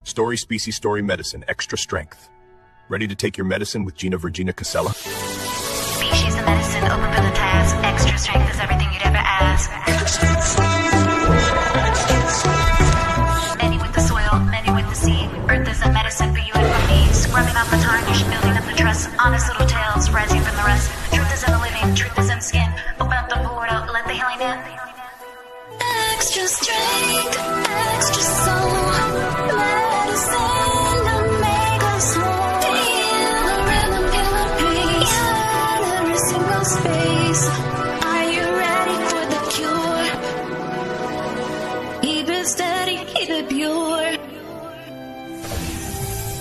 Story Species Story Medicine Extra Strength. Ready to take your medicine with Gina Virginia Casella? Species of medicine, open for the task. Extra strength is everything you'd ever ask. Many with the soil, many with the seed. Earth is a medicine for you and for me. Scrubbing off the tarnish, building up the trust. Honest little tales, rising from the rust. Truth is in the living, truth is in the skin. Open up the portal, let the healing in. Extra strength, extra soul. Medicine to make us whole. Feel the rhythm, feel the pace. In every single space. Are you ready for the cure? Keep it steady, keep it pure.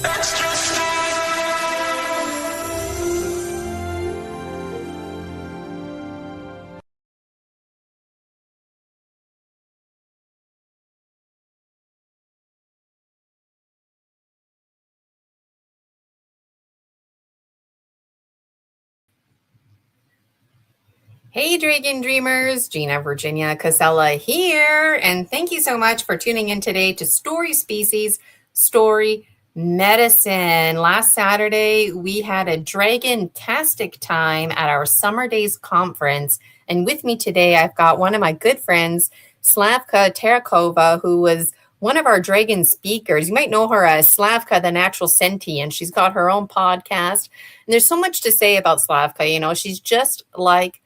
Extra strength. Hey, Dragon Dreamers, Gina Virginia Casella here, and thank you so much for tuning in today to Story Species, Story Medicine. Last Saturday, we had a dragon-tastic time at our Summer Daze conference, and with me today, I've got one of my good friends, Slavka Terakova, who was one of our dragon speakers. You might know her as Slavka, the Natural Sentient. She's got her own podcast, and there's so much to say about Slavka. You know, she's just like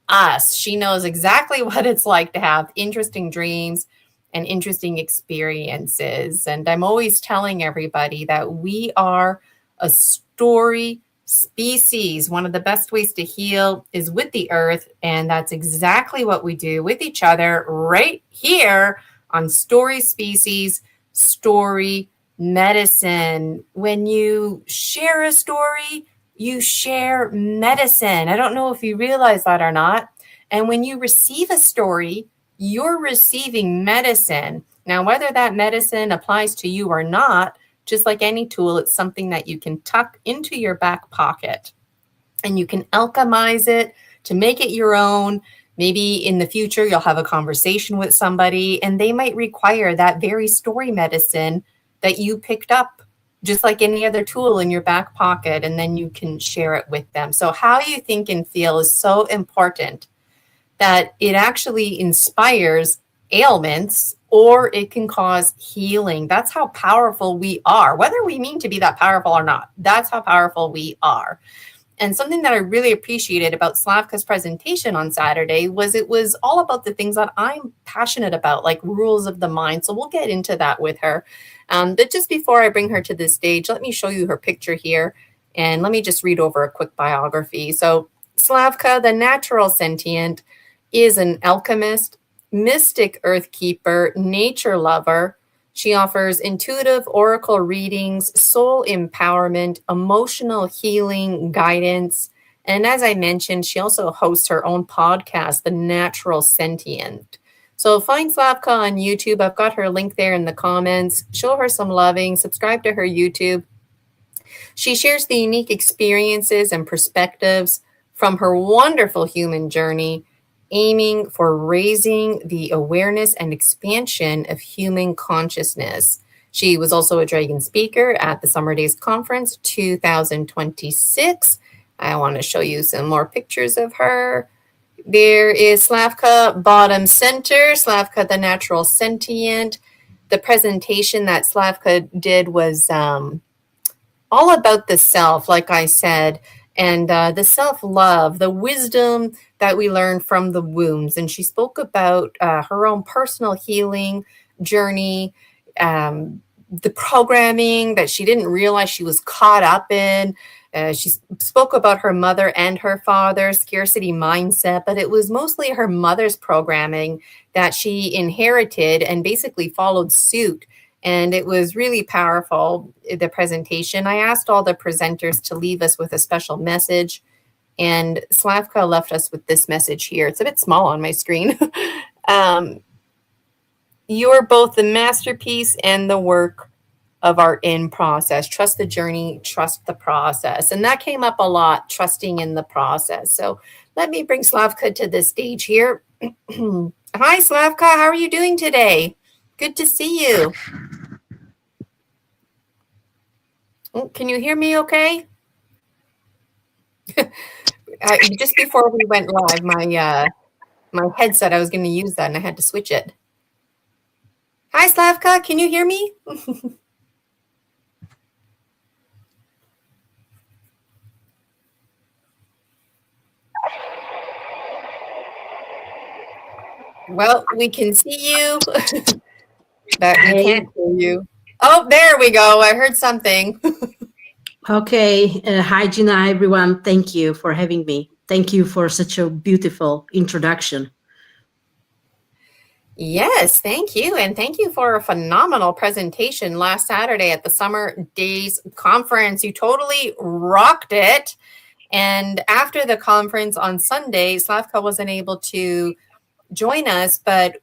us. She knows exactly what it's like to have interesting dreams and interesting experiences. And I'm always telling everybody that we are a story species. One of the best ways to heal is with the earth. And that's exactly what we do with each other right here on Story Species, Story Medicine. When you share a story, you share medicine. I don't know if you realize that or not. And when you receive a story, you're receiving medicine. Now, whether that medicine applies to you or not, just like any tool, it's something that you can tuck into your back pocket and you can alchemize it to make it your own. Maybe in the future, you'll have a conversation with somebody and they might require that very story medicine that you picked up, just like any other tool in your back pocket, and then you can share it with them. So how you think and feel is so important that it actually inspires ailments or it can cause healing. That's how powerful we are, whether we mean to be that powerful or not. That's how powerful we are. And something that I really appreciated about Slavka's presentation on Saturday was it was all about the things that I'm passionate about, like rules of the mind. So we'll get into that with her. But just before I bring her to the stage, let me show you her picture here. And let me just read over a quick biography. So Slavka, the Natural Sentient, is an alchemist, mystic earth keeper, nature lover. She offers intuitive oracle readings, soul empowerment, emotional healing, guidance. And as I mentioned, she also hosts her own podcast, The Natural Sentient. So find Slavka on YouTube. I've got her link there in the comments. Show her some loving. Subscribe to her YouTube. She shares the unique experiences and perspectives from her wonderful human journey, aiming for raising the awareness and expansion of human consciousness. She was also a dragon speaker at the Summer Daze Conference 2026. I want to show you some more pictures of her. There is Slavka, bottom center, Slavka, the Natural Sentient. The presentation that Slavka did was all about the self, like I said, and the self-love, the wisdom that we learn from the wombs. And she spoke about her own personal healing journey, the programming that she didn't realize she was caught up in. She spoke about her mother and her father's scarcity mindset, but it was mostly her mother's programming that she inherited and basically followed suit. And it was really powerful, the presentation. I asked all the presenters to leave us with a special message. And Slavka left us with this message here. It's a bit small on my screen. You're both the masterpiece and the work of our in process. Trust the journey, trust the process. And that came up a lot, trusting in the process. So let me bring Slavka to the stage here. Hi, Slavka. How are you doing today? Good to see you. Oh, can you hear me okay? Just before we went live, my headset, I was going to use that and I had to switch it. Hi, Slavka, can you hear me? Well, we can see you, but we Hey. can't hear you. Oh, there we go. I heard something. Okay. Hi, Gina, everyone. Thank you for having me. Thank you for such a beautiful introduction. Yes, thank you. And thank you for a phenomenal presentation last Saturday at the Summer Daze conference. You totally rocked it. And after the conference on Sunday, Slavka wasn't able to join us, but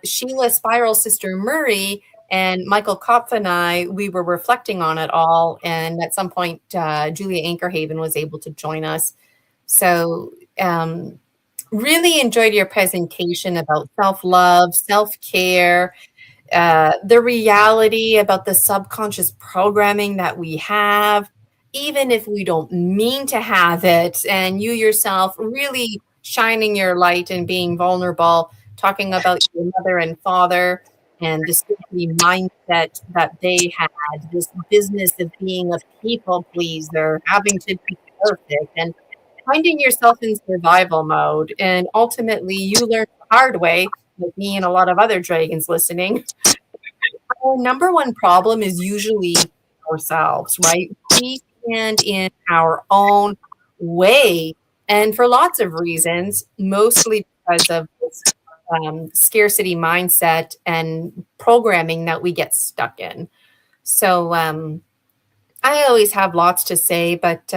Sheila Spiral Sister Murray and Michael Kopf and I, we were reflecting on it all. And at some point, Julia Ankerhaven was able to join us. So really enjoyed your presentation about self-love, self-care, the reality about the subconscious programming that we have, even if we don't mean to have it, and you yourself really shining your light and being vulnerable, talking about your mother and father and the safety mindset that they had, this business of being a people pleaser, having to be perfect, and finding yourself in survival mode. And ultimately, you learn the hard way, like me and a lot of other dragons listening. Our number one problem is usually ourselves, right? We stand in our own way, and for lots of reasons, mostly because of this scarcity mindset and programming that we get stuck in. So I always have lots to say, but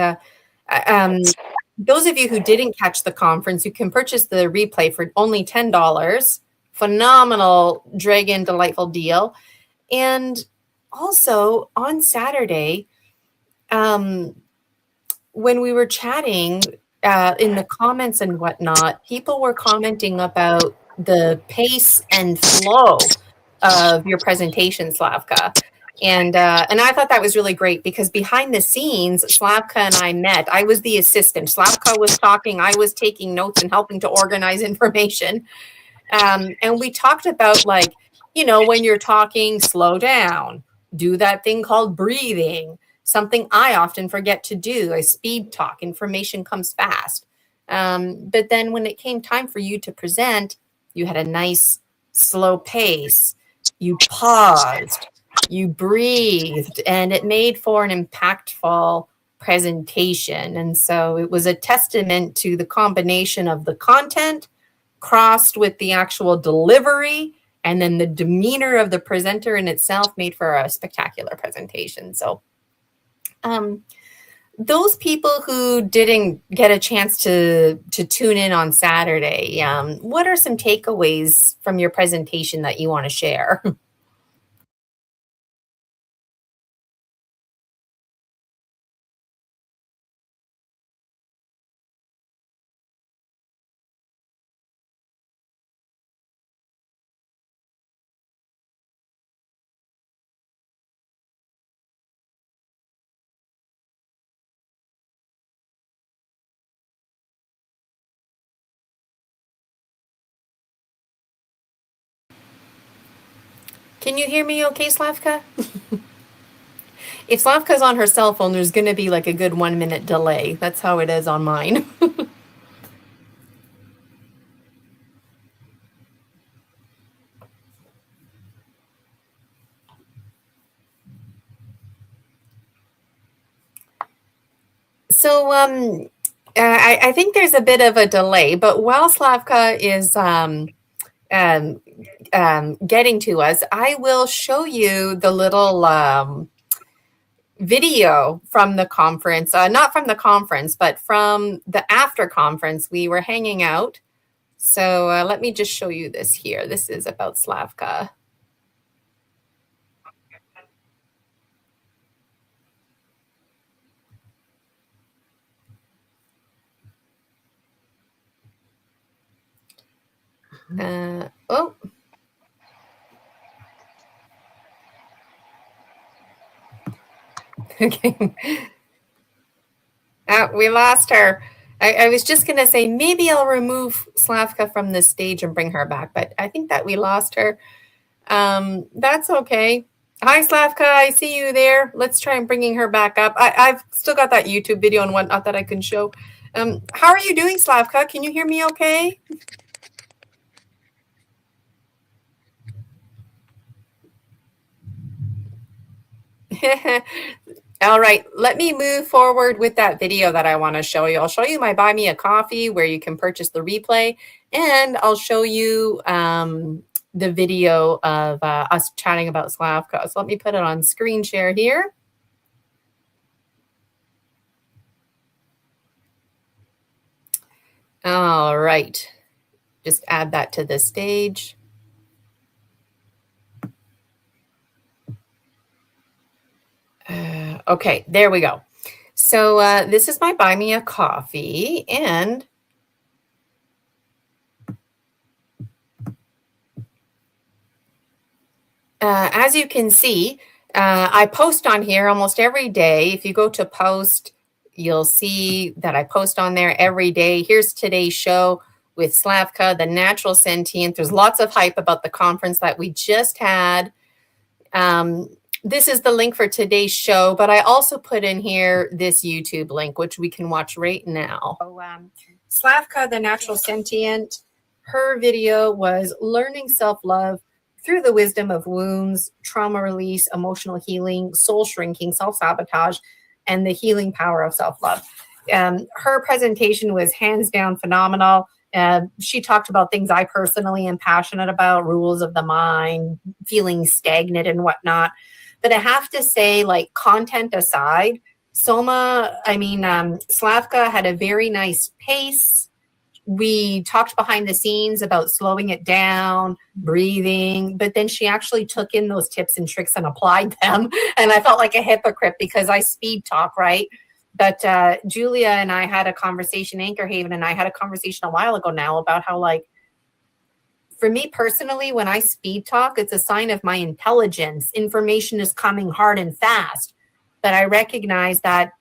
those of you who didn't catch the conference, you can purchase the replay for only $10. Phenomenal Dragon Delightful deal. And also on Saturday, when we were chatting in the comments and whatnot, people were commenting about the pace and flow of your presentation, Slavka. And I thought that was really great because behind the scenes, Slavka and I met. I was the assistant. Slavka was talking. I was taking notes and helping to organize information. And we talked about, like, you know, when you're talking, slow down, do that thing called breathing, something I often forget to do. I speed talk, information comes fast. But then when it came time for you to present, you had a nice slow pace. You paused, you breathed, and it made for an impactful presentation. And so it was a testament to the combination of the content crossed with the actual delivery, and then the demeanor of the presenter in itself made for a spectacular presentation. So those people who didn't get a chance to tune in on Saturday, what are some takeaways from your presentation that you want to share? Can you hear me okay, Slavka? If Slavka's on her cell phone, there's going to be like a good 1 minute delay. That's how it is on mine. So I think there's a bit of a delay, but while Slavka is getting to us, I will show you the little video from the conference, not from the conference, but from the after conference. We were hanging out. So let me just show you this here. This is about Slavka. Oh. Okay. We lost her. I was just going to say maybe I'll remove Slavka from the stage and bring her back, but I think that we lost her. That's okay. Hi, Slavka. I see you there. Let's try and bringing her back up. I've still got that YouTube video and whatnot that I can show. How are you doing, Slavka? Can you hear me okay? All right, let me move forward with that video that I want to show you. I'll show you my Buy Me a Coffee where you can purchase the replay, and I'll show you the video of us chatting about Slavka. So let me put it on screen share here. All right, just add that to the stage. Okay, there we go. So this is my Buy Me a Coffee, and as you can see, I post on here almost every day. If you go to post, you'll see that I post on there every day. Here's today's show with Slavka, the Natural Sentient. There's lots of hype about the conference that we just had. This is the link for today's show, but I also put in here this YouTube link, which we can watch right now. So, Slavka, the Natural Sentient, her video was learning self-love through the wisdom of wounds, trauma release, emotional healing, soul shrinking, self-sabotage, and the healing power of self-love. Her presentation was hands down phenomenal. She talked about things I personally am passionate about, rules of the mind, feeling stagnant and whatnot. But I have to say, like, content aside, Slavka had a very nice pace. We talked behind the scenes about slowing it down, breathing, but then she actually took in those tips and tricks and applied them. And I felt like a hypocrite because I speed talk, right? But Julia and I had a conversation, Anchor Haven and I had a conversation a while ago now about how, like, for me personally, when I speed talk, it's a sign of my intelligence. Information is coming hard and fast. But I recognize that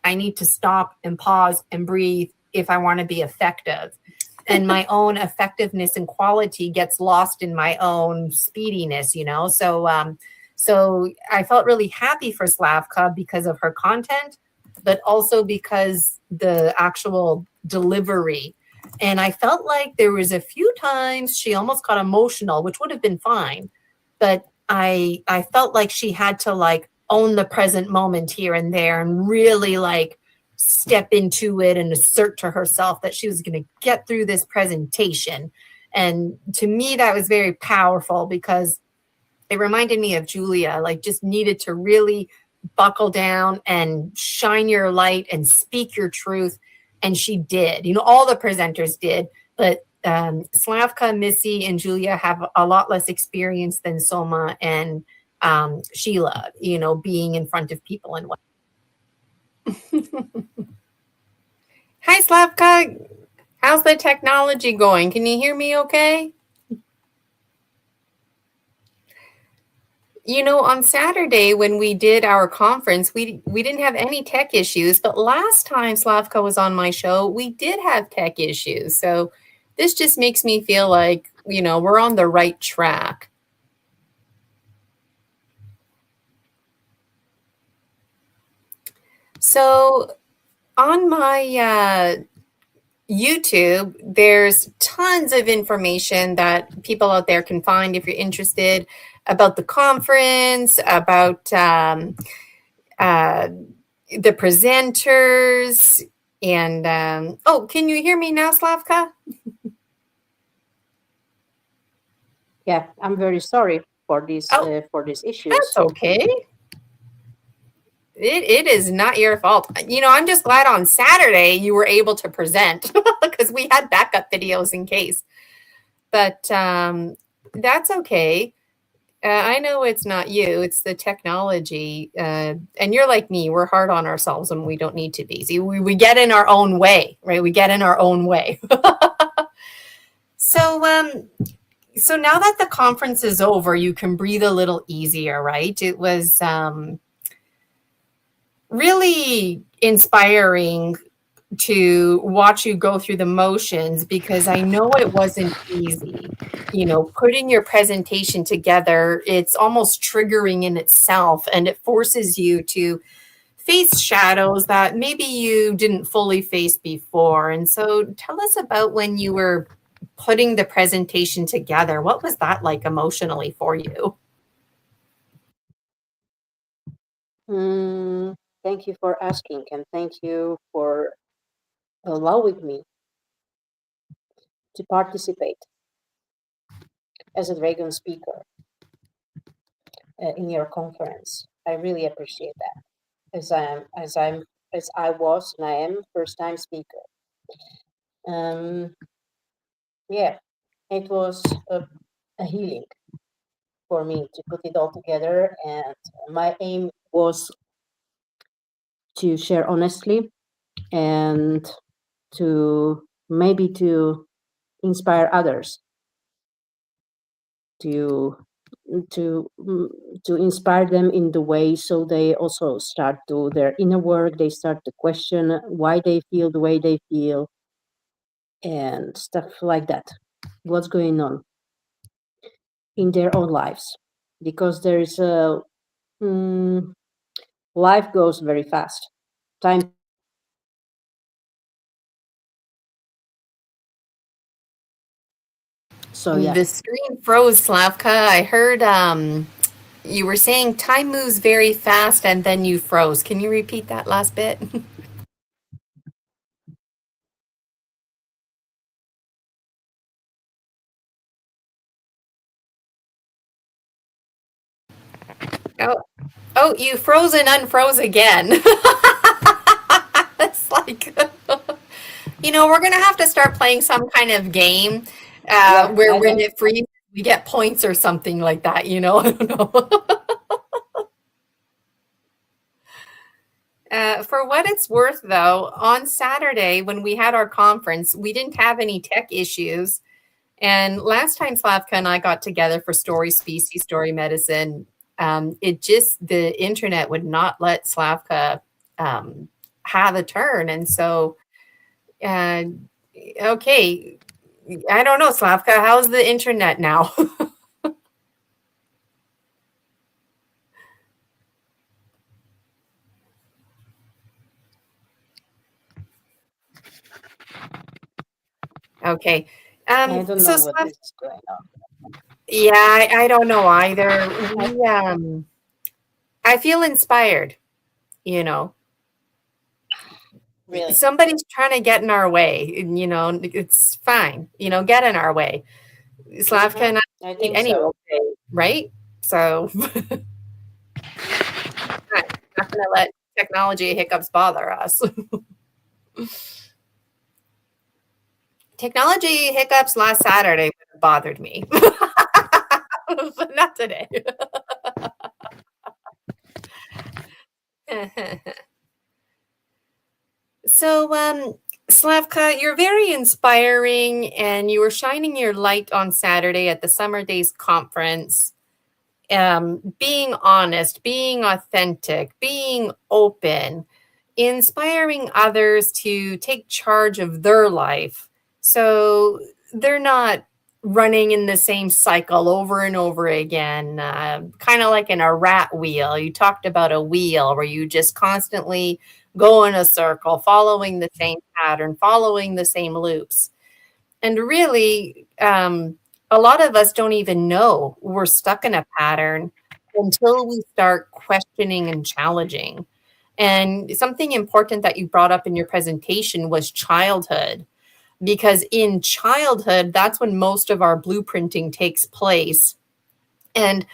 I need to stop and pause and breathe if I want to be effective. And my own effectiveness and quality gets lost in my own speediness, you know? So I felt really happy for Slavka because of her content, but also because the actual delivery. And I felt like there was a few times she almost got emotional, which would have been fine. But I felt like she had to, like, own the present moment here and there and really, like, step into it and assert to herself that she was going to get through this presentation. And to me, that was very powerful because it reminded me of Julia, like, just needed to really buckle down and shine your light and speak your truth. And she did, you know, all the presenters did, but Slavka, Missy, and Julia have a lot less experience than Soma and Sheila, you know, being in front of people and what. Hi, Slavka. How's the technology going? Can you hear me okay? You know, on Saturday when we did our conference, we didn't have any tech issues, but last time Slavka was on my show, we did have tech issues. So this just makes me feel like, you know, we're on the right track. So on my YouTube, there's tons of information that people out there can find if you're interested about the conference, about the presenters, and oh, can you hear me now, Slavka? Yeah, I'm very sorry for these issues. That's okay. It is not your fault. You know, I'm just glad on Saturday you were able to present because we had backup videos in case. But that's okay. I know it's not you, it's the technology. And you're like me, we're hard on ourselves when we don't need to be. See, we get in our own way, right? We get in our own way. So now that the conference is over, you can breathe a little easier, right? It was really inspiring to watch you go through the motions, because I know it wasn't easy. Putting your presentation together, it's almost triggering in itself, and it forces you to face shadows that maybe you didn't fully face before. And so tell us about when you were putting the presentation together. What was that like emotionally for you? Thank you for asking, and thank you for allowing me to participate as a dragon speaker in your conference. I really appreciate that. As I was and I am first time speaker. Yeah, it was a healing for me to put it all together, and my aim was to share honestly and to maybe to inspire others to to to inspire them in the way, so they also start to their inner work. They start to question why they feel the way they feel and stuff like that, what's going on in their own lives, because there is a life goes very fast, time. So yeah. The screen froze, Slavka. I heard you were saying time moves very fast and then you froze. Can you repeat that last bit? Oh, you froze and unfroze again. It's like, we're going to have to start playing some kind of game where when it freezes, we get points or something like that, I don't know. For what it's worth, though, on Saturday when we had our conference, we didn't have any tech issues. And last time Slavka and I got together for Story Species, Story Medicine, the internet would not let Slavka have a turn. And so, okay, I don't know, Slavka, how's the internet now? Okay. I don't know so what is going on. Yeah, I don't know either. I feel inspired, you know. Really? Somebody's trying to get in our way, and, it's fine, get in our way. Slavka and I I think anyway, so. right? So not gonna let technology hiccups bother us. Technology hiccups last Saturday would have bothered me. But not today. So, Slavka, you're very inspiring, and you were shining your light on Saturday at the Summer Daze conference. Being honest, being authentic, being open, inspiring others to take charge of their life, so they're not running in the same cycle over and over again, kind of like in a rat wheel. You talked about a wheel where you just constantly go in a circle, following the same pattern, following the same loops. And really, a lot of us don't even know we're stuck in a pattern until we start questioning and challenging. And something important that you brought up in your presentation was childhood, because in childhood, that's when most of our blueprinting takes place. And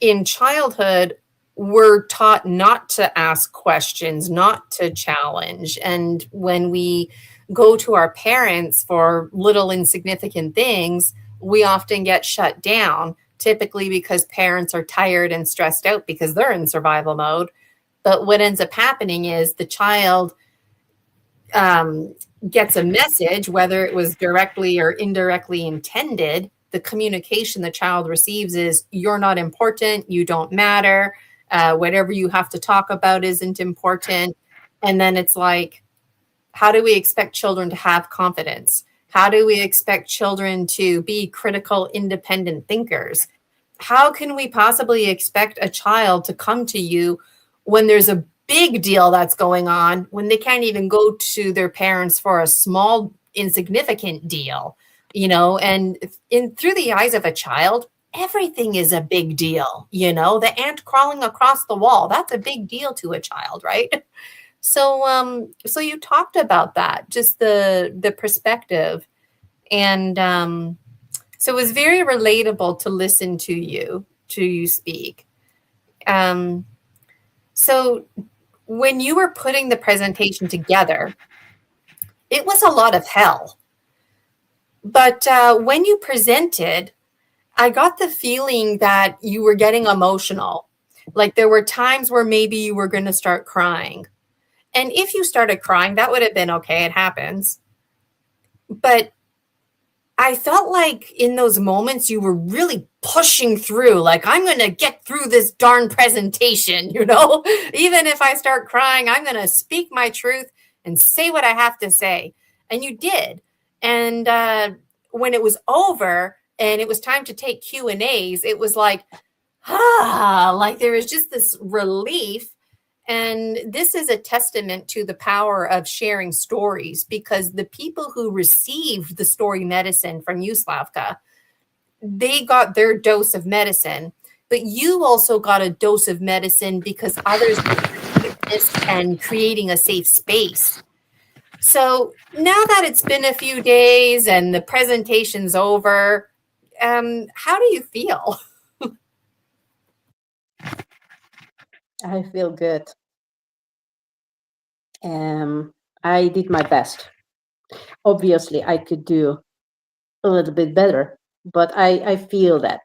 in childhood, we're taught not to ask questions, not to challenge. And when we go to our parents for little insignificant things, we often get shut down, typically because parents are tired and stressed out because they're in survival mode. But what ends up happening is the child gets a message, whether it was directly or indirectly intended. The communication the child receives is, you're not important, you don't matter, Whatever you have to talk about isn't important. And then it's like, how do we expect children to have confidence? How do we expect children to be critical, independent thinkers? How can we possibly expect a child to come to you when there's a big deal that's going on, when they can't even go to their parents for a small, insignificant deal? And through the eyes of a child, everything is a big deal. The ant crawling across the wall, that's a big deal to a child, right? So you talked about that, just the perspective, and so it was very relatable to listen to you speak. So when you were putting the presentation together, it was a lot of hell. But when you presented, I got the feeling that you were getting emotional. Like there were times where maybe you were going to start crying. And if you started crying, that would have been okay. It happens. But I felt like in those moments you were really pushing through, like, I'm going to get through this darn presentation, Even if I start crying, I'm going to speak my truth and say what I have to say. And you did. And when it was over and it was time to take Q&As, it was like there was just this relief. And this is a testament to the power of sharing stories, because the people who received the story medicine from you, Slavka, they got their dose of medicine, but you also got a dose of medicine because others were witness and creating a safe space. So now that it's been a few days and the presentation's over, how do you feel? I feel good. I did my best. Obviously, I could do a little bit better, but I feel that.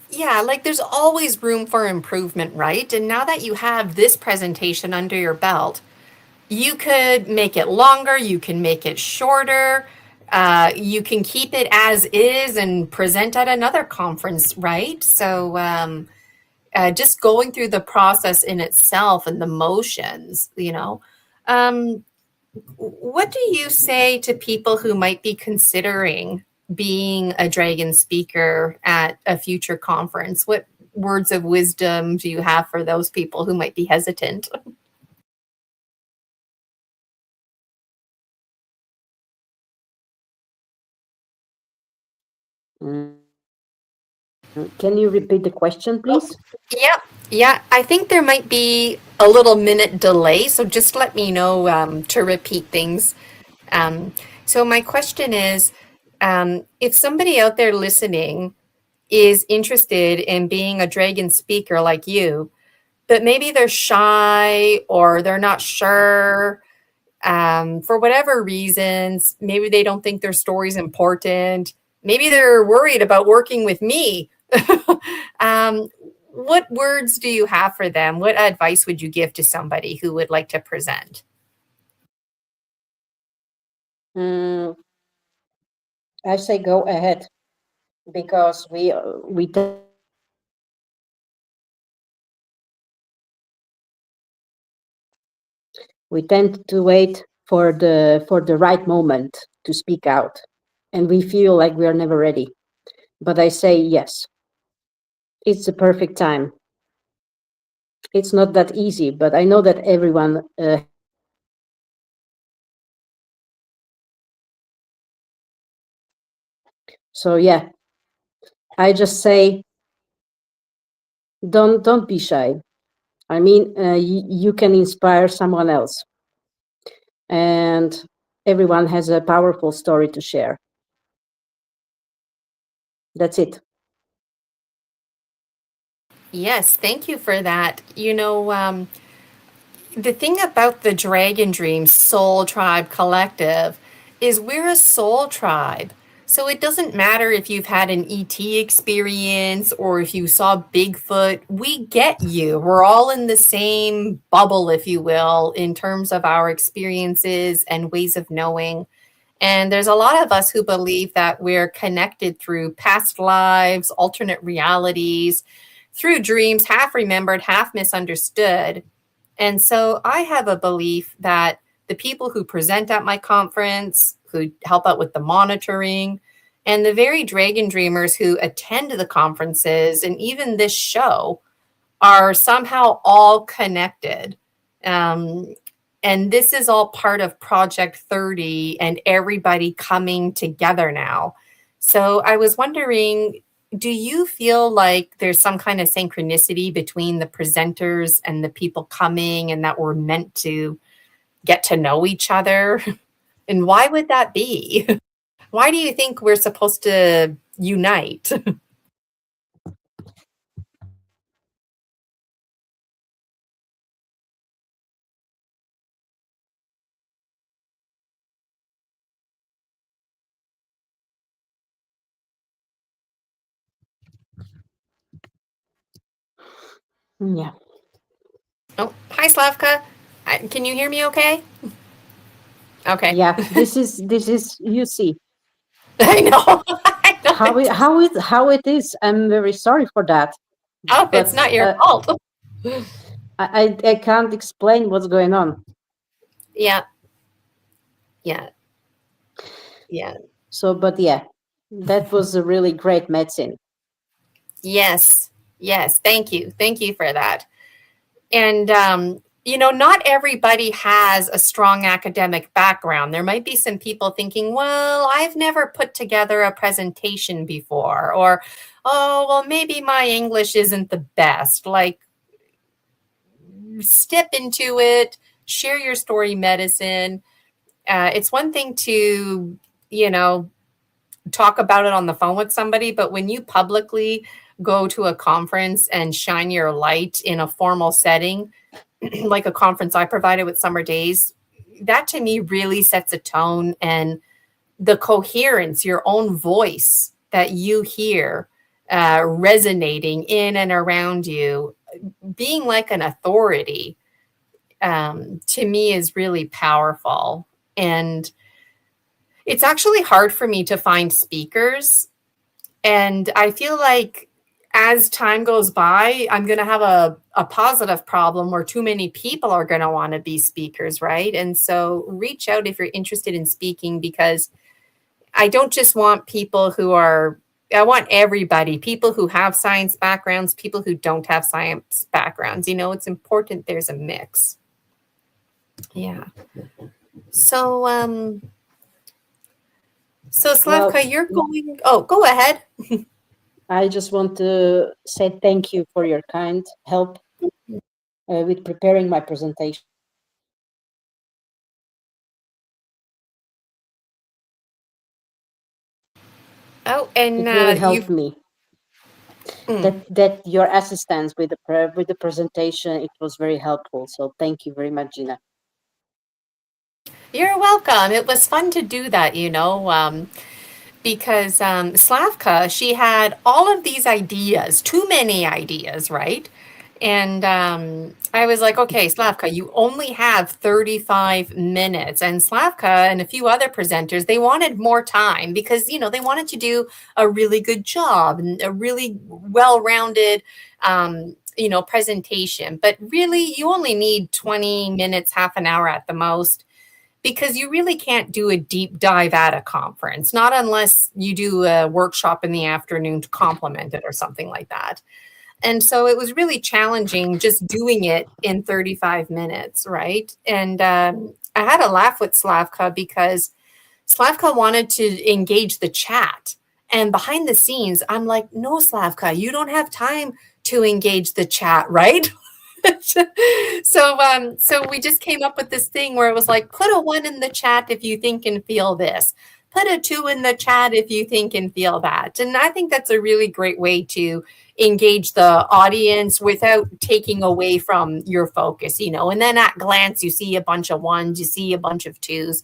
Yeah, like there's always room for improvement, right? And now that you have this presentation under your belt, you could make it longer, you can make it shorter, you can keep it as is and present at another conference, right? So just going through the process in itself and the motions, what do you say to people who might be considering being a dragon speaker at a future conference? What words of wisdom do you have for those people who might be hesitant? Can you repeat the question, please? Yeah. I think there might be a little minute delay, so just let me know to repeat things. So my question is, if somebody out there listening is interested in being a dragon speaker like you, but maybe they're shy or they're not sure for whatever reasons, maybe they don't think their story's important. Maybe they're worried about working with me. What words do you have for them? What advice would you give to somebody who would like to present? I say go ahead, because we tend to wait for the right moment to speak out, and we feel like we are never ready. But I say yes, it's the perfect time. It's not that easy, but I know that everyone so yeah, I just say don't be shy. I mean, you can inspire someone else, and everyone has a powerful story to share. That's it. Yes, thank you for that. The thing about the Dragon Dream Soul Tribe Collective is we're a soul tribe. So it doesn't matter if you've had an ET experience or if you saw Bigfoot, we get you. We're all in the same bubble, if you will, in terms of our experiences and ways of knowing. And there's a lot of us who believe that we're connected through past lives, alternate realities, through dreams, half remembered, half misunderstood. And so I have a belief that the people who present at my conference, who help out with the monitoring, and the very dragon dreamers who attend the conferences and even this show are somehow all connected. And this is all part of Project 30 and everybody coming together now. So I was wondering, do you feel like there's some kind of synchronicity between the presenters and the people coming, and that we're meant to get to know each other? And why would that be? Why do you think we're supposed to unite? Yeah. Oh, hi, Slavka. Can you hear me okay? Okay. Yeah. This is you see I know. I know. how it is. I'm very sorry for that. Oh, it's But not your fault. I can't explain what's going on. Yeah. Yeah. Yeah. So, but yeah, that was a really great medicine. Yes. Yes. Thank you. Thank you for that. And, not everybody has a strong academic background. There might be some people thinking, well, I've never put together a presentation before, or, oh, well, maybe my English isn't the best. Like, step into it, share your story medicine. It's one thing to, talk about it on the phone with somebody, but when you publicly go to a conference and shine your light in a formal setting, like a conference I provided with Summer Daze, that to me really sets a tone, and the coherence, your own voice that you hear resonating in and around you, being like an authority, to me is really powerful. And it's actually hard for me to find speakers. And I feel like as time goes by, I'm going to have a positive problem where too many people are going to want to be speakers, right? And so reach out if you're interested in speaking, because I don't just want people I want everybody, people who have science backgrounds, people who don't have science backgrounds. It's important there's a mix. Yeah. So, Slavka, Well, you're going, oh, go ahead. I just want to say thank you for your kind help with preparing my presentation. Oh, and It really helped me. That your assistance with the presentation, it was very helpful. So thank you very much, Gina. You're welcome. It was fun to do that, because Slavka, she had all of these ideas, too many ideas, right? And I was like, okay, Slavka, you only have 35 minutes. And Slavka and a few other presenters, they wanted more time because, they wanted to do a really good job and a really well-rounded, presentation. But really, you only need 20 minutes, half an hour at the most, because you really can't do a deep dive at a conference, not unless you do a workshop in the afternoon to complement it or something like that. And so it was really challenging just doing it in 35 minutes, right? And I had a laugh with Slavka because Slavka wanted to engage the chat. And behind the scenes, I'm like, no, Slavka, you don't have time to engage the chat, right? So we just came up with this thing where it was like, put a 1 in the chat if you think and feel this. Put a 2 in the chat if you think and feel that. And I think that's a really great way to engage the audience without taking away from your focus, and then at glance, you see a bunch of 1s, you see a bunch of 2s.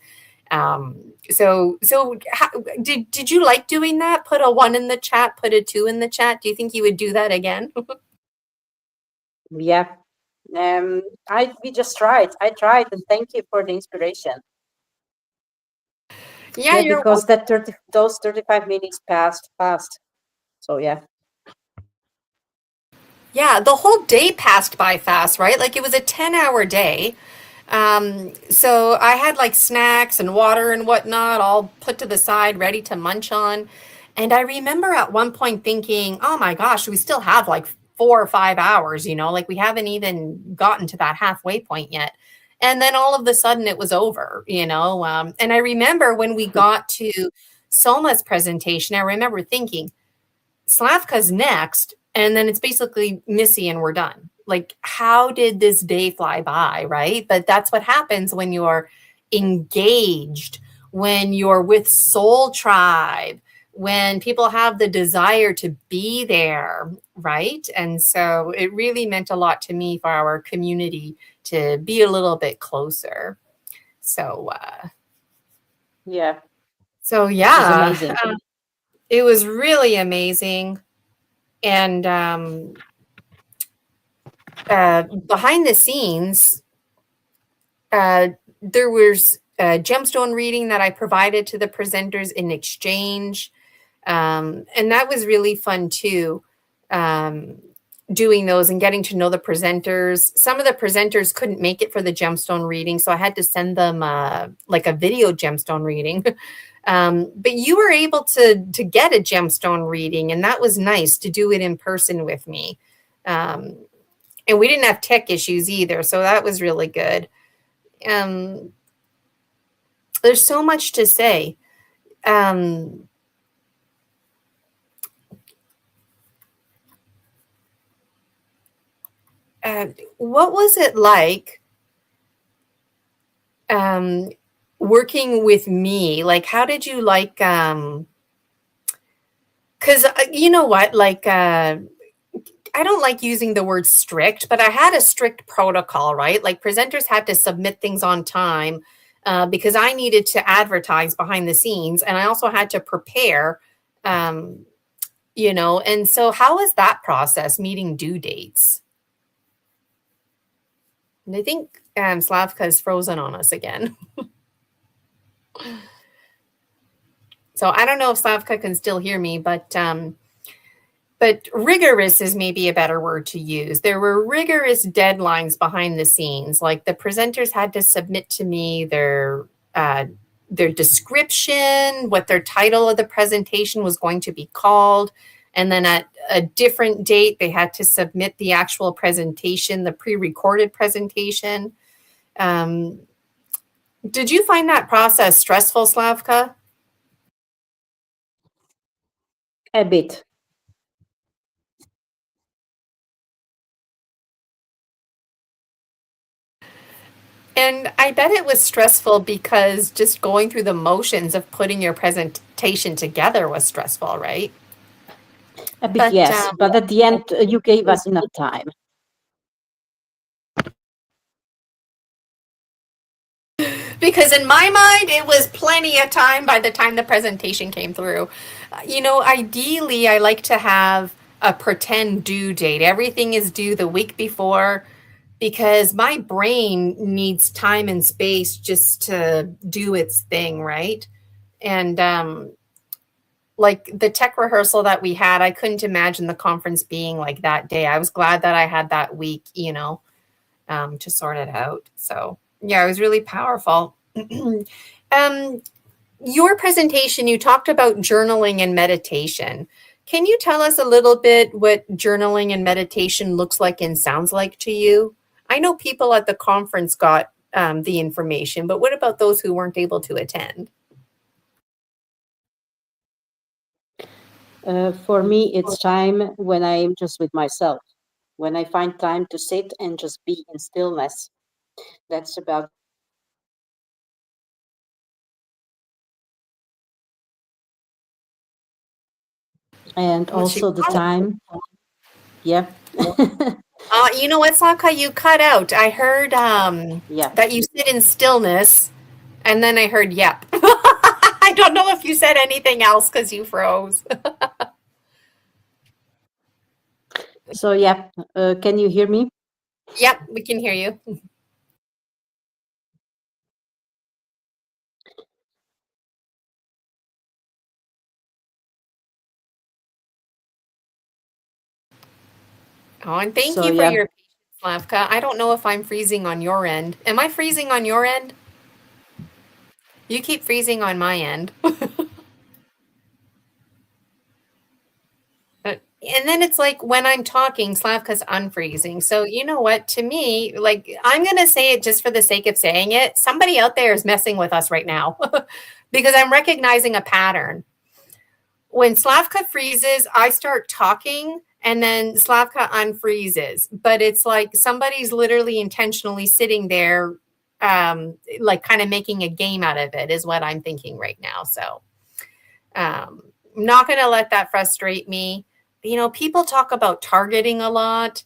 So did you like doing that? Put a 1 in the chat, put a 2 in the chat. Do you think you would do that again? Yeah. We just tried. I tried, and thank you for the inspiration. Yeah, you're because those 35 minutes passed fast. So yeah. Yeah, the whole day passed by fast, right? Like it was a 10-hour day. So I had like snacks and water and whatnot all put to the side, ready to munch on. And I remember at one point thinking, oh my gosh, we still have like 4 or 5 hours, like we haven't even gotten to that halfway point yet. And then all of a sudden it was over. And I remember when we got to Soma's presentation, I remember thinking, Slavka's next, and then it's basically Missy and we're done. Like, how did this day fly by, right? But that's what happens when you're engaged, when you're with Soul Tribe, when people have the desire to be there, right? And so it really meant a lot to me for our community to be a little bit closer. So, Yeah. so It was yeah, amazing. it was really amazing. And behind the scenes, there was a gemstone reading that I provided to the presenters in exchange. And that was really fun too, doing those and getting to know the presenters. Some of the presenters couldn't make it for the gemstone reading, so I had to send them like a video gemstone reading. But you were able to get a gemstone reading, and that was nice to do it in person with me. And we didn't have tech issues either, so that was really good. There's so much to say. What was it like working with me? Like, how did you like, because you know what, like, I don't like using the word strict, but I had a strict protocol, right? Like presenters had to submit things on time because I needed to advertise behind the scenes, and I also had to prepare, and so how was that process, meeting due dates? And I think Slavka is frozen on us again. So I don't know if Slavka can still hear me, but rigorous is maybe a better word to use. There were rigorous deadlines behind the scenes. Like the presenters had to submit to me their description, what their title of the presentation was going to be called. And then at a different date, they had to submit the actual presentation, the pre-recorded presentation. Did you find that process stressful, Slavka? A bit. And I bet it was stressful because just going through the motions of putting your presentation together was stressful, right? A bit, But yes. But at the end, you gave us enough time. because in my mind, it was plenty of time by the time the presentation came through. Ideally, I like to have a pretend due date. Everything is due the week before because my brain needs time and space just to do its thing, right? And like the tech rehearsal that we had, I couldn't imagine the conference being like that day. I was glad that I had that week, to sort it out. So yeah, it was really powerful. Your presentation, you talked about journaling and meditation. Can you tell us a little bit what journaling and meditation looks like and sounds like to you? I know people at the conference got the information, but what about those who weren't able to attend? For me, it's time when I'm just with myself, when I find time to sit and just be in stillness. That's about. And also the time. Yeah. You know what, Slavka, you cut out. I heard Yeah. that you sit in stillness, and then I heard yep. I don't know if you said anything else because you froze. So yeah, can you hear me? Yep, we can hear you. Oh, and thank So you for yeah, your patience, Slavka. I don't know if I'm freezing on your end. Am I freezing on your end? You keep freezing on my end. And then it's like when I'm talking, Slavka's unfreezing. So you know what? To me, like I'm gonna say it just for the sake of saying it. Somebody out there is messing with us right now because I'm recognizing a pattern. When Slavka freezes, I start talking and then Slavka unfreezes. But it's like somebody's literally intentionally sitting there, like kind of making a game out of it, is what I'm thinking right now. So I'm not going to let that frustrate me. You know, people talk about targeting a lot.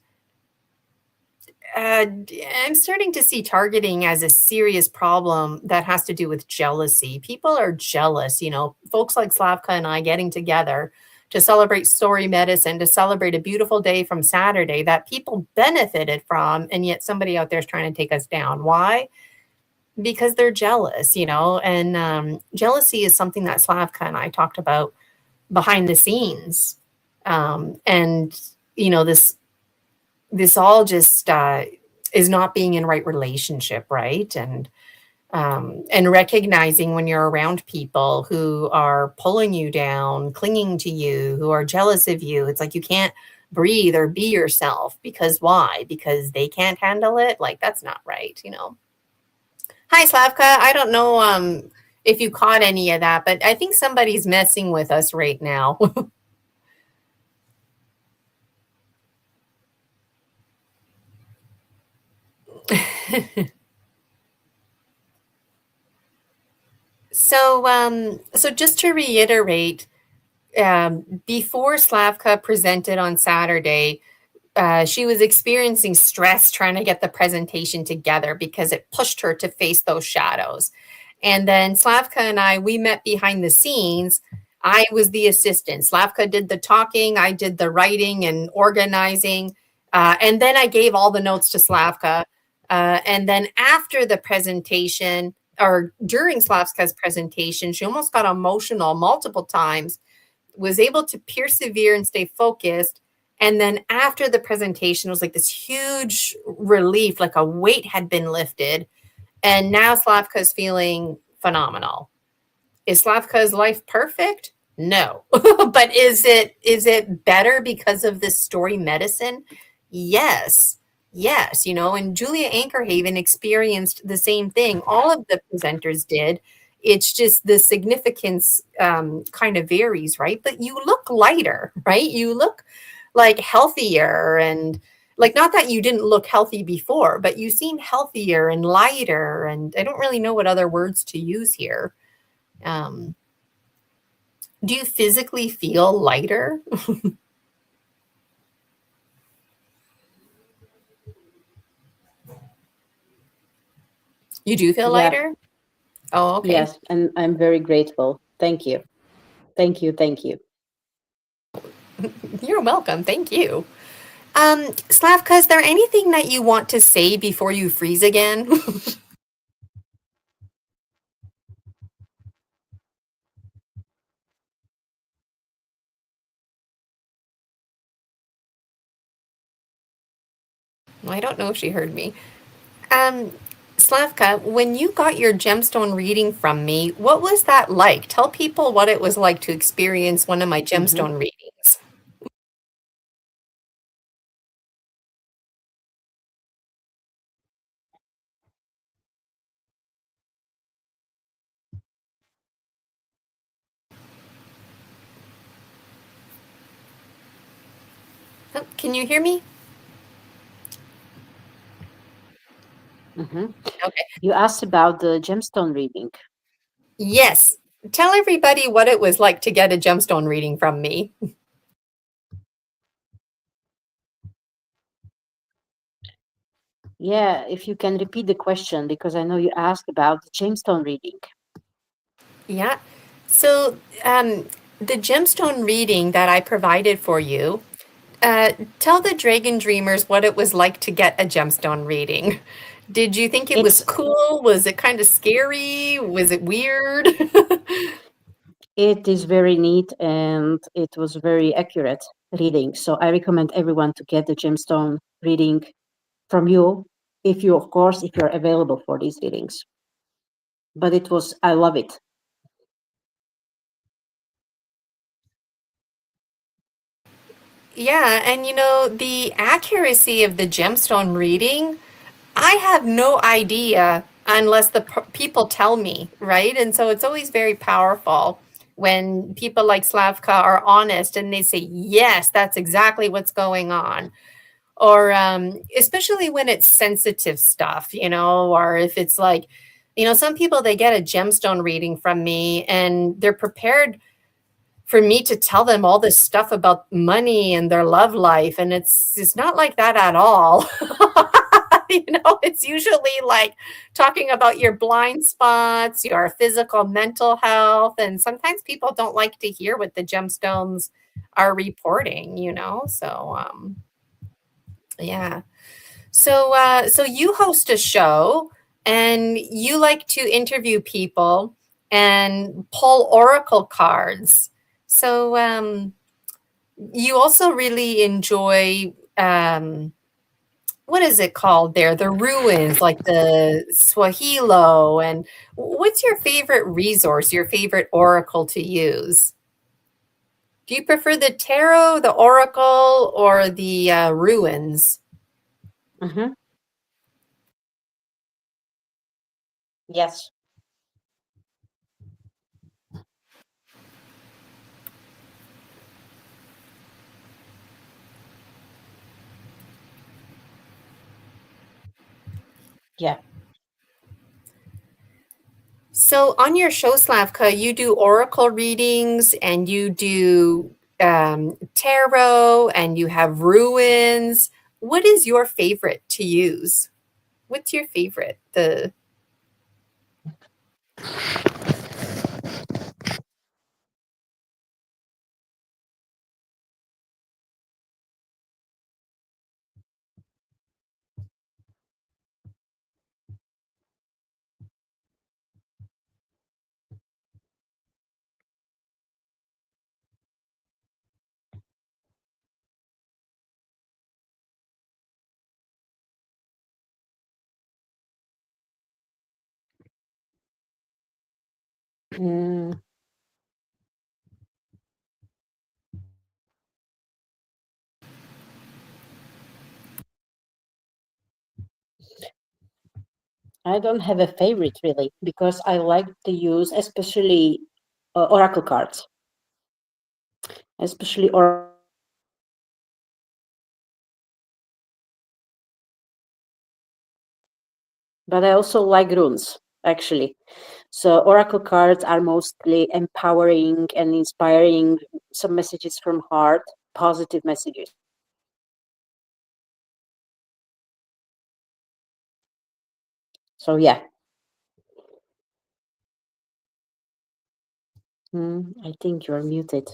I'm starting to see targeting as a serious problem that has to do with jealousy. People are jealous, you know, folks like Slavka and I getting together to celebrate story medicine, to celebrate a beautiful day from Saturday that people benefited from, and yet somebody out there is trying to take us down. Why? Because they're jealous, you know, and jealousy is something that Slavka and I talked about behind the scenes. And, you know, this all just is not being in right relationship, right? And recognizing when you're around people who are pulling you down, clinging to you, who are jealous of you. It's like you can't breathe or be yourself because why? Because they can't handle it. Like that's not right, you know. Hi, Slavka. I don't know if you caught any of that, but I think somebody's messing with us right now. So just to reiterate, before Slavka presented on Saturday, she was experiencing stress trying to get the presentation together because it pushed her to face those shadows. And then Slavka and I, we met behind the scenes. I was the assistant. Slavka did the talking, I did the writing and organizing. And then I gave all the notes to Slavka. And then after the presentation, or during Slavka's presentation, she almost got emotional multiple times, was able to persevere and stay focused. And then after the presentation, it was like this huge relief, like a weight had been lifted. And now Slavka is feeling phenomenal. Is Slavka's life perfect? No. But is it better because of this story medicine? Yes. Yes, you know, and Julia Ankerhaven experienced the same thing. All of the presenters did. It's just the significance kind of varies, right? But you look lighter, right? You look like healthier and like not that you didn't look healthy before, but you seem healthier and lighter. And I don't really know what other words to use here. Um, do you physically feel lighter? You do feel yeah, lighter? Oh, okay. yes, and I'm very grateful. Thank you. Thank you. Thank you. You're welcome. Thank you. Slavka, is there anything that you want to say before you freeze again? I don't know if she heard me. Um, Slavka, when you got your gemstone reading from me, what was that like? Tell people what it was like to experience one of my Hmm. gemstone readings. Oh, can you hear me? Hmm. Okay. You asked about the gemstone reading. Yes. Tell everybody what it was like to get a gemstone reading from me. Yeah, if you can repeat the question, because I know you asked about the gemstone reading. Yeah. So, the gemstone reading that I provided for you, uh, tell the Dragon Dreamers what it was like to get a gemstone reading. Did you think it was It's cool? Was it kind of scary? Was it weird? it is very neat and it was very accurate. reading. So I recommend everyone to get the gemstone reading from you, if you're available for these readings. But I love it. Yeah, and the accuracy of the gemstone reading, I have no idea unless the people tell me, right? And so it's always very powerful when people like Slavka are honest and they say, yes, that's exactly what's going on. Or especially when it's sensitive stuff, or if it's like, some people, they get a gemstone reading from me and they're prepared for me to tell them all this stuff about money and their love life. And it's not like that at all. It's usually like talking about your blind spots, your physical, mental health. And sometimes people don't like to hear what the gemstones are reporting, So, yeah. So you host a show and you like to interview people and pull oracle cards. So you also really enjoy what is it called there? The ruins, like the Swahilo. And what's your favorite resource, your favorite oracle to use? Do you prefer the tarot, the oracle, or the ruins? Mm-hmm. Yes. Yeah. So on your show, Slavka, you do oracle readings and you do tarot and you have ruins. What is your favorite to use? What's your favorite? Mm, I don't have a favorite really, because I like to use especially oracle cards, especially but I also like runes actually. So oracle cards are mostly empowering and inspiring, some messages from heart, positive messages. So yeah. I think you're muted.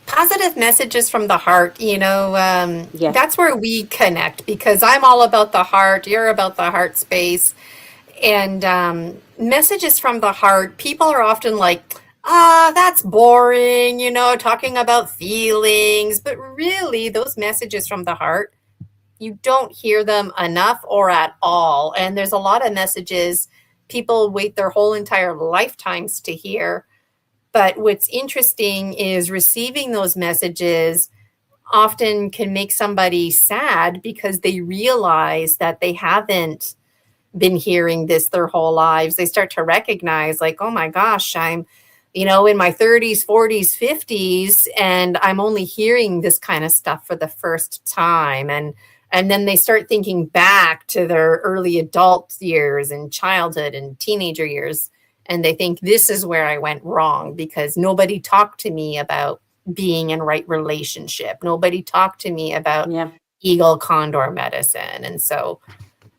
Positive messages from the heart, Yeah. that's where we connect because I'm all about the heart. You're about the heart space. And messages from the heart, people are often like, that's boring, talking about feelings. But really, those messages from the heart, you don't hear them enough or at all. And there's a lot of messages people wait their whole entire lifetimes to hear. But what's interesting is receiving those messages often can make somebody sad because they realize that they haven't been hearing this their whole lives. They start to recognize, like, oh my gosh, I'm, in my 30s, 40s, 50s, and I'm only hearing this kind of stuff for the first time. And then they start thinking back to their early adult years and childhood and teenager years. And they think this is where I went wrong because nobody talked to me about being in right relationship. Nobody talked to me about Yeah. eagle condor medicine. And so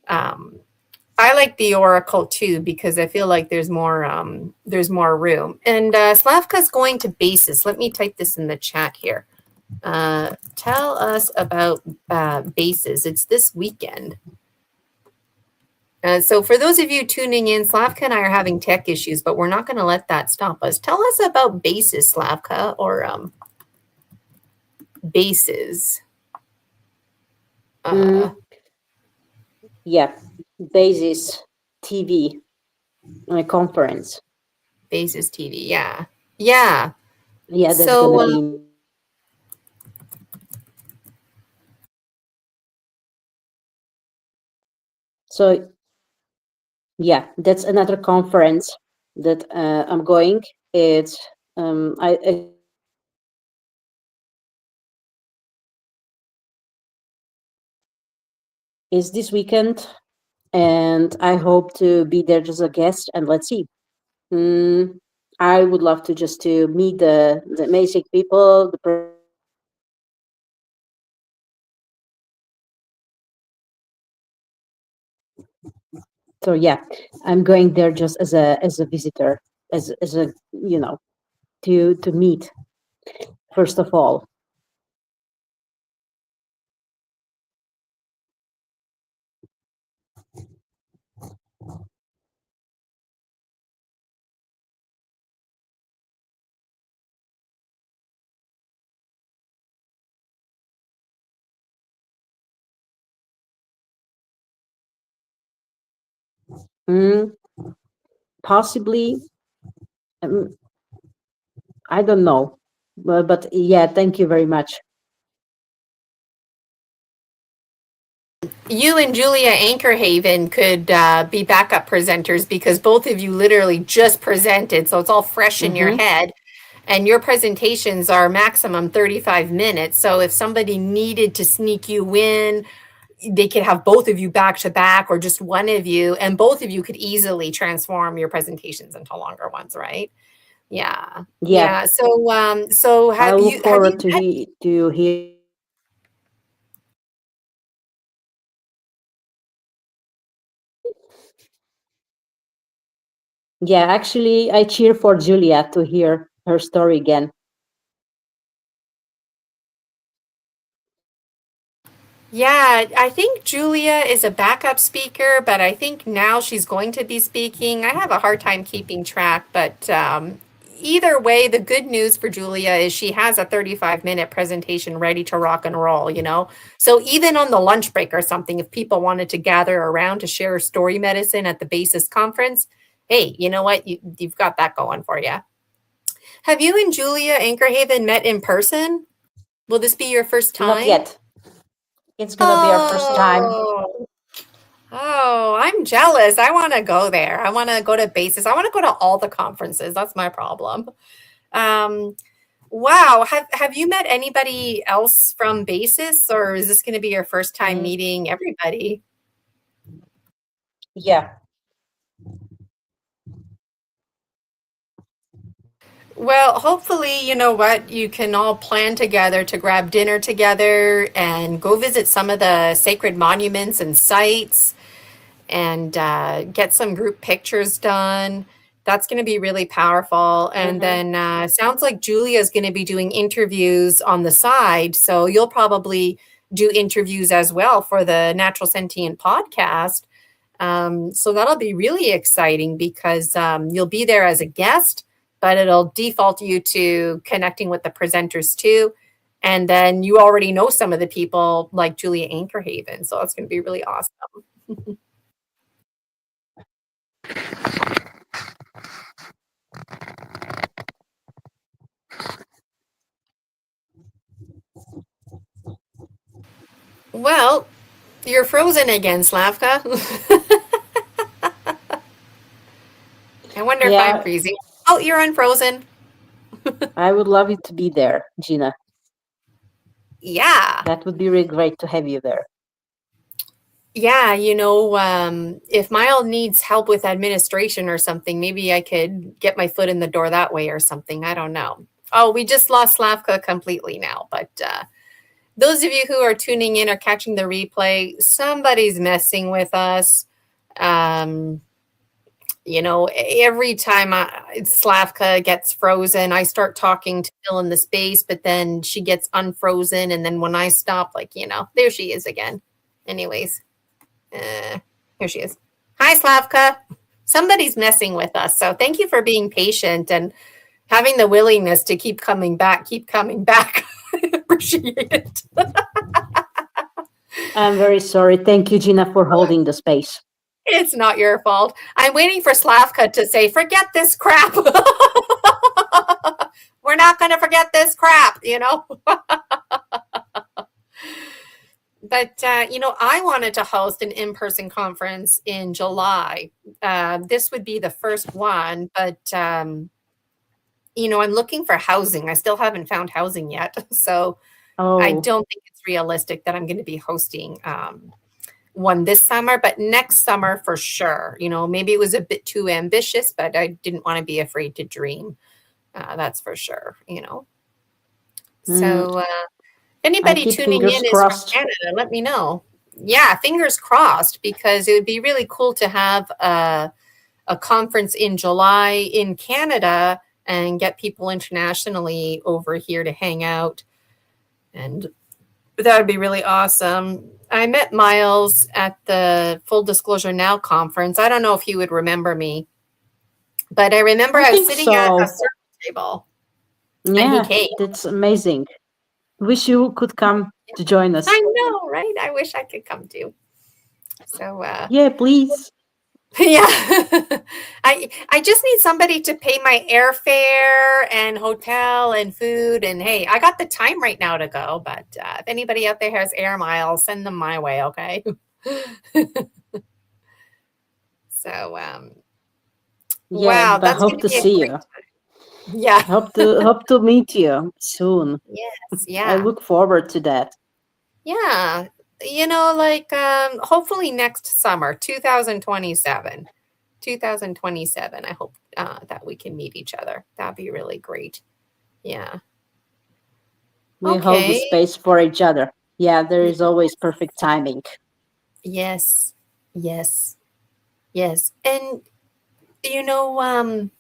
I like the oracle too because I feel like there's more room. And Slavka's going to bases. Let me type this in the chat here. Tell us about bases. It's this weekend. So for those of you tuning in, Slavka and I are having tech issues, but we're not going to let that stop us. Tell us about bases, Slavka, or bases. Yeah, Basis TV conference. Bases TV. Yeah. Yeah. Yeah, that's So, gonna be. So yeah, that's another conference that I'm going. It's I is this weekend, and I hope to be there just a guest. And let's see. I would love to just to meet the amazing people. So yeah, I'm going there just as a visitor, as a to meet first of all. Mm, Possibly, um, I don't know, but yeah, thank you very much. you and Julia Anchorhaven could be backup presenters because both of you literally just presented. So it's all fresh in your head. And your presentations are maximum 35 minutes. So if somebody needed to sneak you in, they could have both of you back to back or just one of you, and both of you could easily transform your presentations into longer ones, right? Yeah. Yeah, Yeah. So I look have you forward to hear. Yeah, actually, I cheer for Julia to hear her story again. Yeah, I think Julia is a backup speaker, but I think now she's going to be speaking. I have a hard time keeping track, but either way, the good news for Julia is she has a 35-minute presentation ready to rock and roll, you know? So even on the lunch break or something, if people wanted to gather around to share story medicine at the BASIS conference, hey, you know what? You've got that going for you. Have you and Julia Anchorhaven met in person? Will this be your first Not time? yet. It's gonna be our first time. Oh, I'm jealous. I want to go there. I want to go to bases. I want to go to all the conferences. That's my problem. Um, wow. Have you met anybody else from basis, or is this going to be your first time Mm, meeting everybody? yeah. Well, hopefully, you know what, you can all plan together to grab dinner together and go visit some of the sacred monuments and sites and get some group pictures done. That's going to be really powerful. And Mm-hmm. then sounds like Julia is going to be doing interviews on the side. So you'll probably do interviews as well for the Natural Sentient podcast. So that'll be really exciting because you'll be there as a guest, but it'll default you to connecting with the presenters too. And then you already know some of the people like Julia Anchorhaven. So that's going to be really awesome. Well, you're frozen again, Slavka. I wonder if I'm Yeah, freezing. Oh, you're unfrozen. I would love you to be there, Gina. Yeah. That would be really great to have you there. Yeah, if Mile needs help with administration or something, maybe I could get my foot in the door that way or something. I don't know. Oh, we just lost Slavka completely now. But those of you who are tuning in or catching the replay, somebody's messing with us. Um, every time Slavka gets frozen, I start talking to fill in the space, but then she gets unfrozen. And then when I stop, there she is again. Anyways. Here she is. Hi, Slavka. Somebody's messing with us. So thank you for being patient and having the willingness to keep coming back, keep coming back. Appreciate it. I'm very sorry. Thank you, Gina, for holding the space. It's not your fault. I'm waiting for Slavka to say, forget this crap. We're not going to forget this crap, you know? But, you know, I wanted to host an in-person conference in July. This would be the first one, but, you know, I'm looking for housing. I still haven't found housing yet. So I don't think it's realistic that I'm going to be hosting one this summer, but next summer for sure. You know, maybe it was a bit too ambitious, but I didn't want to be afraid to dream. That's for sure, you know. So anybody tuning in is from Canada, let me know. Yeah, fingers crossed, because it would be really cool to have a conference in July in Canada and get people internationally over here to hang out. And that would be really awesome. I met Miles at the Full Disclosure Now conference. I don't know if he would remember me, but I remember I was sitting at a circle table. Yeah, and he came. That's amazing. Wish you could come to join us. I know, right? I wish I could come too. So yeah, please. Yeah, I just need somebody to pay my airfare and hotel and food. And hey, I got the time right now to go, but if anybody out there has air miles, send them my way, okay? So, wow, but hope to see you. Yeah, hope to meet you soon. Yes, yeah. I look forward to that. Yeah. You know, like hopefully next summer, 2027. 2027. I hope that we can meet each other. That'd be really great. Yeah. We hold the space for each other. Yeah, there is always perfect timing. Yes. Yes. Yes. And you know,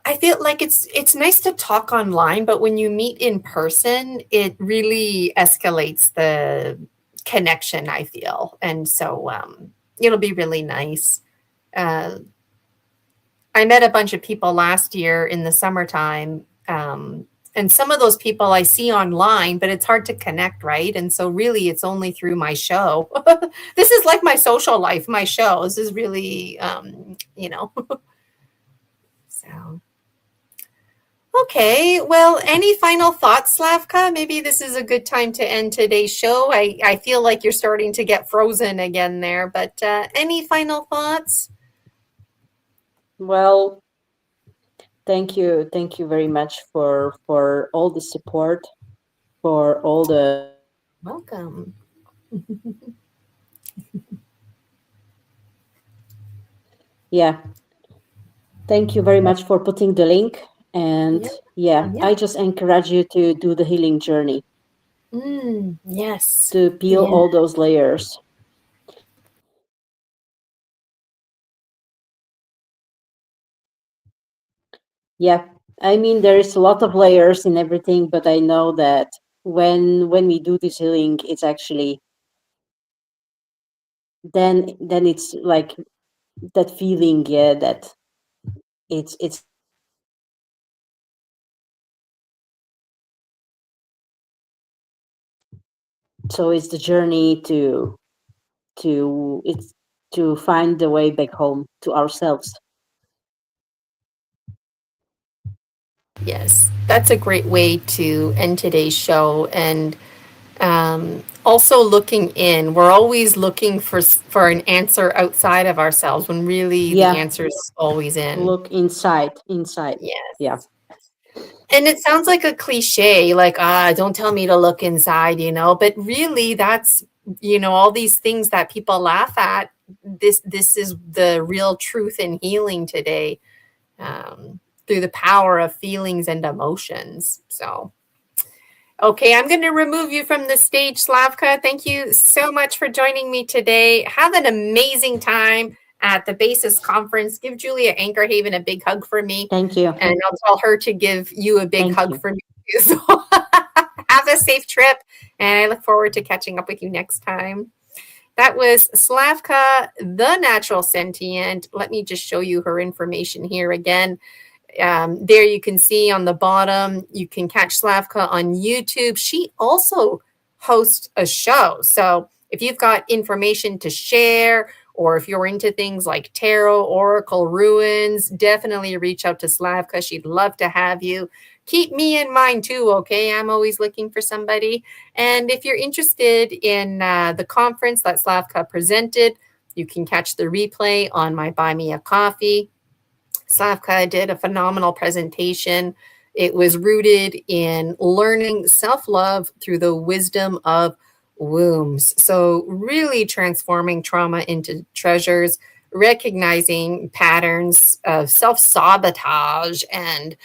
I feel like it's nice to talk online, but when you meet in person, it really escalates the connection, I feel. And so it'll be really nice. I met a bunch of people last year in the summertime, and some of those people I see online, but it's hard to connect, right? And so really it's only through my show. This is like my social life, my show. This is really, you know, so. Okay, well, any final thoughts, Slavka? Maybe this is a good time to end today's show. I feel like you're starting to get frozen again there, but any final thoughts? Well, thank you very much for all the support, for all the... Welcome. Yeah, thank you very much for putting the link. And yeah, I just encourage you to do the healing journey. Yes. To peel all those layers. Yeah, I mean, there is a lot of layers in everything, but I know that when we do this healing, it's actually then it's like that feeling, that it's so it's the journey to find the way back home to ourselves. Yes, that's a great way to end today's show. And also looking in, we're always looking for an answer outside of ourselves when really the answer is always in. Look inside. Yes. Yeah. And it sounds like a cliche, like, don't tell me to look inside, you know, but really that's, you know, all these things that people laugh at. This is the real truth in healing today, through the power of feelings and emotions. So, okay, I'm going to remove you from the stage, Slavka. Thank you so much for joining me today. Have an amazing time at the Basis Conference. Give Julia Anchorhaven a big hug for me. Thank you. And I'll tell her to give you a big hug for me too. So have a safe trip. And I look forward to catching up with you next time. That was Slavka, the Natural Sentient. Let me just show you her information here again. There you can see on the bottom, you can catch Slavka on YouTube. She also hosts a show. So if you've got information to share, or if you're into things like tarot, oracle, ruins, definitely reach out to Slavka. She'd love to have you. Keep me in mind too, okay? I'm always looking for somebody. And if you're interested in the conference that Slavka presented, you can catch the replay on my Buy Me a Coffee. Slavka did a phenomenal presentation. It was rooted in learning self-love through the wisdom of wombs. So really transforming trauma into treasures, recognizing patterns of self-sabotage and,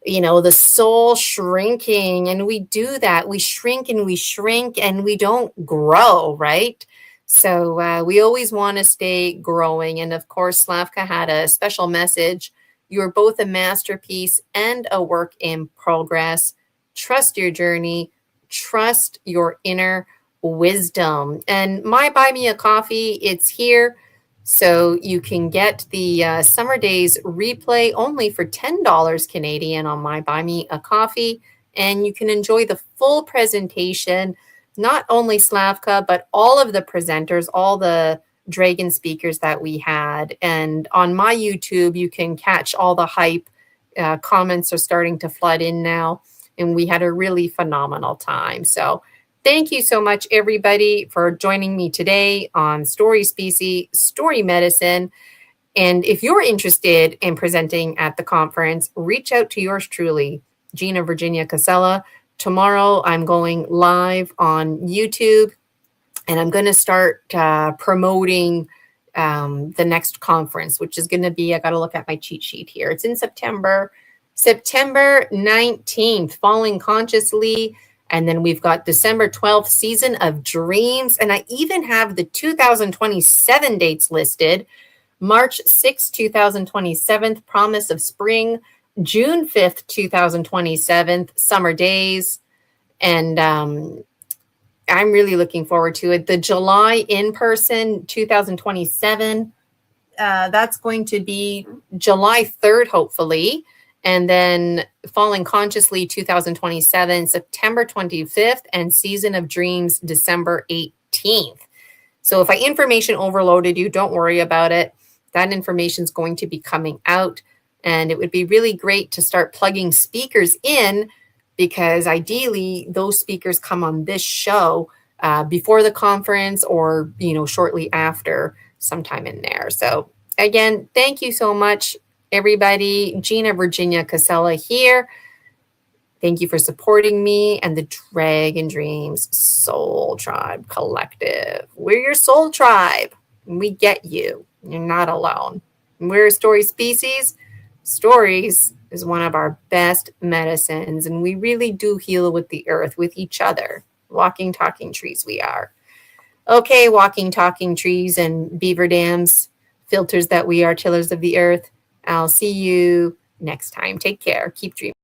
you know, the soul shrinking. And we do that. We shrink and we don't grow, right? So we always want to stay growing. And of course, Slavka had a special message. You're both a masterpiece and a work in progress. Trust your journey. Trust your inner wisdom. And my Buy Me a Coffee, it's here. So you can get the Summer Daze replay only for $10 Canadian on my Buy Me a Coffee. And you can enjoy the full presentation. Not only Slavka, but all of the presenters, all the dragon speakers that we had. And on my YouTube, you can catch all the hype. Comments are starting to flood in now. And we had a really phenomenal time. So thank you so much, everybody, for joining me today on Story Species, Story Medicine. And if you're interested in presenting at the conference, reach out to yours truly, Gina Virginia Casella. Tomorrow, I'm going live on YouTube, and I'm going to start promoting the next conference, which is going to be, I got to look at my cheat sheet here. It's in September 19th, Falling Consciously. And then we've got December 12th, Season of Dreams. And I even have the 2027 dates listed. March 6th, 2027, Promise of Spring. June 5th, 2027, Summer Daze. And I'm really looking forward to it. The July in-person 2027, that's going to be July 3rd, hopefully. And then Falling Consciously 2027, September 25th, and Season of Dreams, December 18th. So if I information overloaded you, don't worry about it. That information is going to be coming out. And it would be really great to start plugging speakers in, because ideally those speakers come on this show before the conference, or, you know, shortly after, sometime in there. So again, thank you so much, everybody. Gina Virginia Casella here. Thank you for supporting me and the Dragon Dreams Soul Tribe Collective. We're your soul tribe. We get you. You're not alone. We're a story species. Stories is one of our best medicines, and we really do heal with the earth, with each other. Walking, talking trees we are. Okay, walking, talking trees and beaver dams, filters that we are, tillers of the earth. I'll see you next time. Take care. Keep dreaming.